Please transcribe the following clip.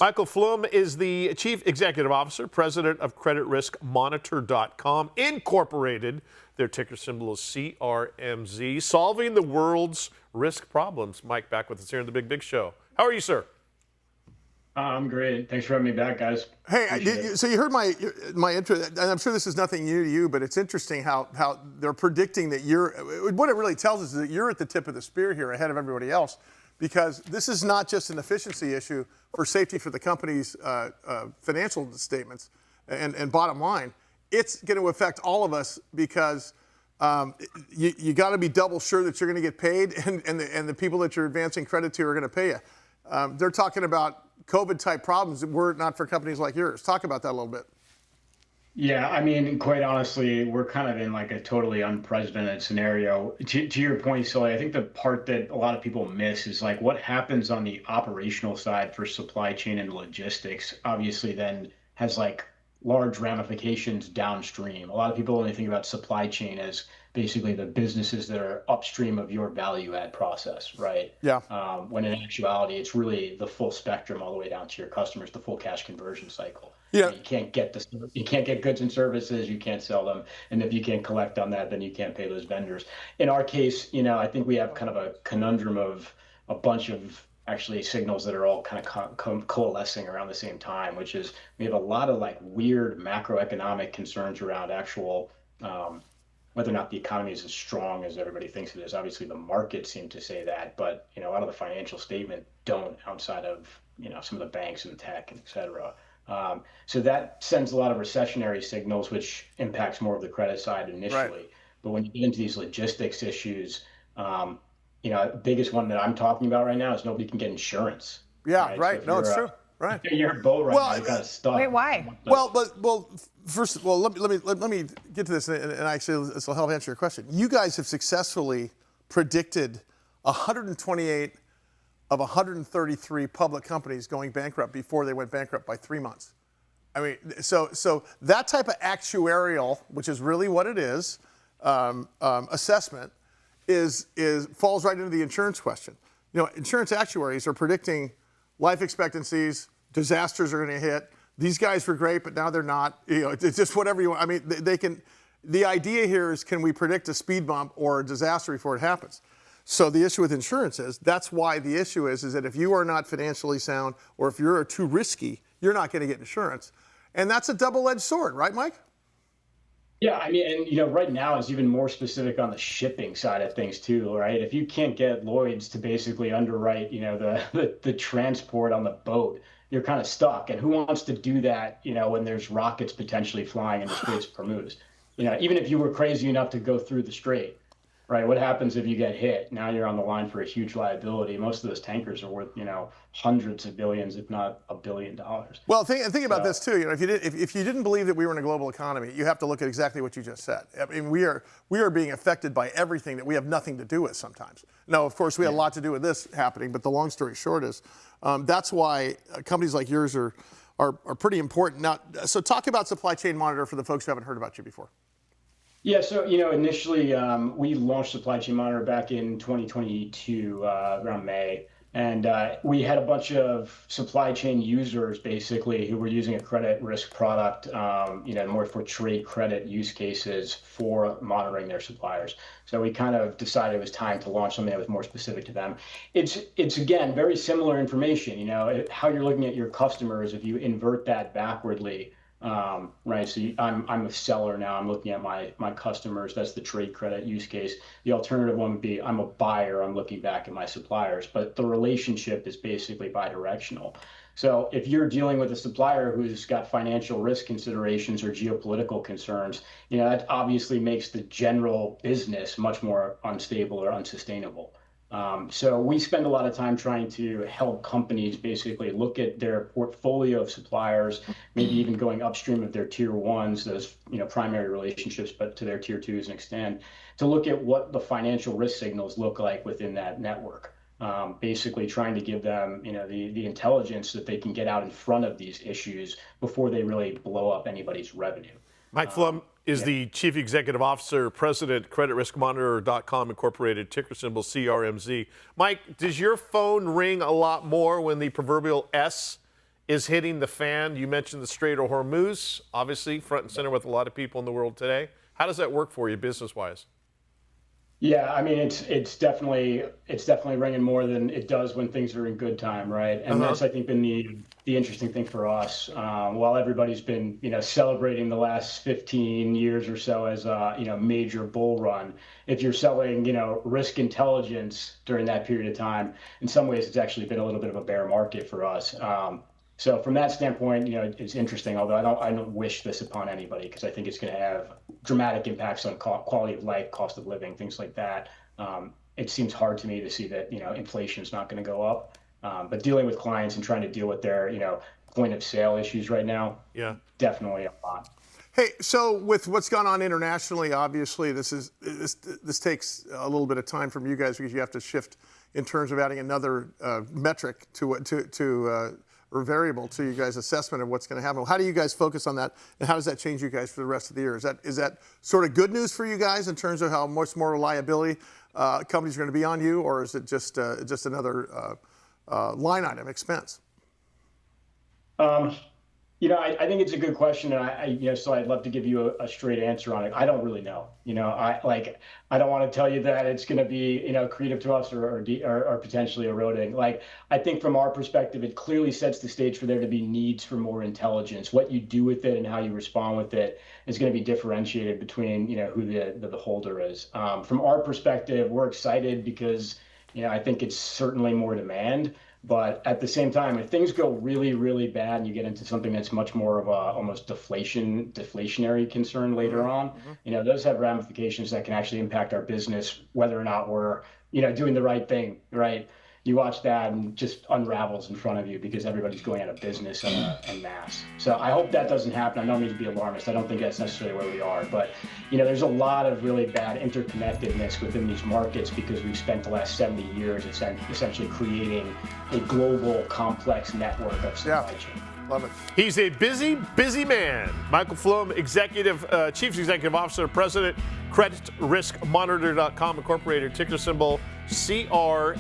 Michael Flum is the Chief Executive Officer, President of CreditRiskMonitor.com Incorporated. Their ticker symbol is CRMZ, solving the world's risk problems. Mike, back with us here in the Big Show. How are you, sir? I'm great. Thanks for having me back, guys. Hey, so you heard my intro, and I'm sure this is nothing new to you, but it's interesting how they're predicting that what it really tells us is that you're at the tip of the spear here ahead of everybody else, because this is not just an efficiency issue for safety for the company's financial statements and bottom line. It's going to affect all of us because you got to be double sure that you're going to get paid, and the people that you're advancing credit to are going to pay you. They're talking about COVID-type problems that were not for companies like yours. Talk about that a little bit. Yeah, I mean, quite honestly, we're kind of in like a totally unprecedented scenario. To your point, Sully, I think the part that a lot of people miss is like what happens on the operational side for supply chain and logistics, obviously then has like large ramifications downstream. A lot of people only think about supply chain as basically the businesses that are upstream of your value add process, right? Yeah. When in actuality, it's really the full spectrum all the way down to your customers, the full cash conversion cycle. Yeah. You can't get goods and services, you can't sell them, and if you can't collect on that, then you can't pay those vendors. In our case, I think we have kind of a conundrum of a bunch of actually signals that are all kind of coalescing around the same time, which is we have a lot of like weird macroeconomic concerns around actual whether or not the economy is as strong as everybody thinks it is. Obviously, the market seem to say that, but a lot of the financial statement don't, outside of some of the banks and tech and et cetera. So that sends a lot of recessionary signals, which impacts more of the credit side initially. Right. But when you get into these logistics issues, the biggest one that I'm talking about right now is nobody can get insurance. Yeah, right. So no, it's true. Right. You're a boat right now, you're kind of stuck. Wait, why? First of all, let me get to this, and actually this will help answer your question. You guys have successfully predicted 128 of 133 public companies going bankrupt before they went bankrupt by 3 months. I mean, so that type of actuarial, which is really what it is, assessment, falls right into the insurance question. Insurance actuaries are predicting life expectancies, disasters are going to hit. These guys were great, but now they're not. It's just whatever you want. I mean, they can. The idea here is, can we predict a speed bump or a disaster before it happens? So the issue with insurance that's why the issue is that if you are not financially sound or if you're too risky, you're not going to get insurance. And that's a double-edged sword, right, Mike? Yeah, I mean, and right now it's even more specific on the shipping side of things too, right? If you can't get Lloyd's to basically underwrite, the transport on the boat, you're kind of stuck. And who wants to do that, when there's rockets potentially flying in the Straits of Hormuz? Even if you were crazy enough to go through the strait, right? What happens if you get hit? Now you're on the line for a huge liability. Most of those tankers are worth, hundreds of billions, if not $1 billion. Well, think about this too. If you didn't believe that we were in a global economy, you have to look at exactly what you just said. I mean, we are being affected by everything that we have nothing to do with sometimes. Now, of course, we have a lot to do with this happening, but the long story short is that's why companies like yours are pretty important. Now, so talk about Supply Chain Monitor for the folks who haven't heard about you before. Yeah, so initially we launched Supply Chain Monitor back in 2022 around May, and we had a bunch of supply chain users basically who were using a credit risk product, more for trade credit use cases for monitoring their suppliers. So we kind of decided it was time to launch something that was more specific to them. It's again very similar information. How you're looking at your customers if you invert that backwardly. Right. So I'm a seller now. I'm looking at my customers. That's the trade credit use case. The alternative one would be I'm a buyer. I'm looking back at my suppliers. But the relationship is basically bidirectional. So if you're dealing with a supplier who's got financial risk considerations or geopolitical concerns, that obviously makes the general business much more unstable or unsustainable. So we spend a lot of time trying to help companies basically look at their portfolio of suppliers, maybe even going upstream of their tier ones, those primary relationships, but to their tier twos and extend, to look at what the financial risk signals look like within that network. Basically trying to give them the intelligence that they can get out in front of these issues before they really blow up anybody's revenue. Mike Flum is the Chief Executive Officer, President, CreditRiskMonitor.com Incorporated, ticker symbol CRMZ. Mike, does your phone ring a lot more when the proverbial S is hitting the fan. You mentioned the Strait of Hormuz, obviously front and center with a lot of people in the world today. How does that work for you business-wise? Yeah, I mean it's definitely ringing more than it does when things are in good time, right? And that's, I think, been the interesting thing for us. While everybody's been celebrating the last 15 years or so as a major bull run, if you're selling risk intelligence during that period of time, in some ways it's actually been a little bit of a bear market for us. So from that standpoint, it's interesting. Although I don't wish this upon anybody, because I think it's going to have dramatic impacts on quality of life, cost of living, things like that. It seems hard to me to see that inflation is not going to go up. But dealing with clients and trying to deal with their point of sale issues right now, yeah, definitely a lot. Hey, so with what's gone on internationally, obviously this takes a little bit of time from you guys, because you have to shift in terms of adding another metric or variable to you guys' assessment of what's going to happen. How do you guys focus on that, and how does that change you guys for the rest of the year? Is that sort of good news for you guys in terms of how much more liability companies are going to be on you, or is it just another line item expense? I think it's a good question, and so I'd love to give you a straight answer on it. I don't really know. I don't want to tell you that it's going to be accretive to us or potentially eroding. I think from our perspective, it clearly sets the stage for there to be needs for more intelligence. What you do with it and how you respond with it is going to be differentiated between who the holder is. From our perspective, we're excited because I think it's certainly more demand. But at the same time, if things go really, really bad and you get into something that's much more of a almost deflationary concern later on, those have ramifications that can actually impact our business, whether or not we're, doing the right thing, right? You watch that and just unravels in front of you because everybody's going out of business en masse. So I hope that doesn't happen. I don't mean to be alarmist. I don't think that's necessarily where we are. But, there's a lot of really bad interconnectedness within these markets because we've spent the last 70 years essentially creating a global, complex network of supply chain. Love it. He's a busy, busy man. Michael Flum, Chief Executive Officer, President, CreditRiskMonitor.com Incorporated, ticker symbol CRMZ.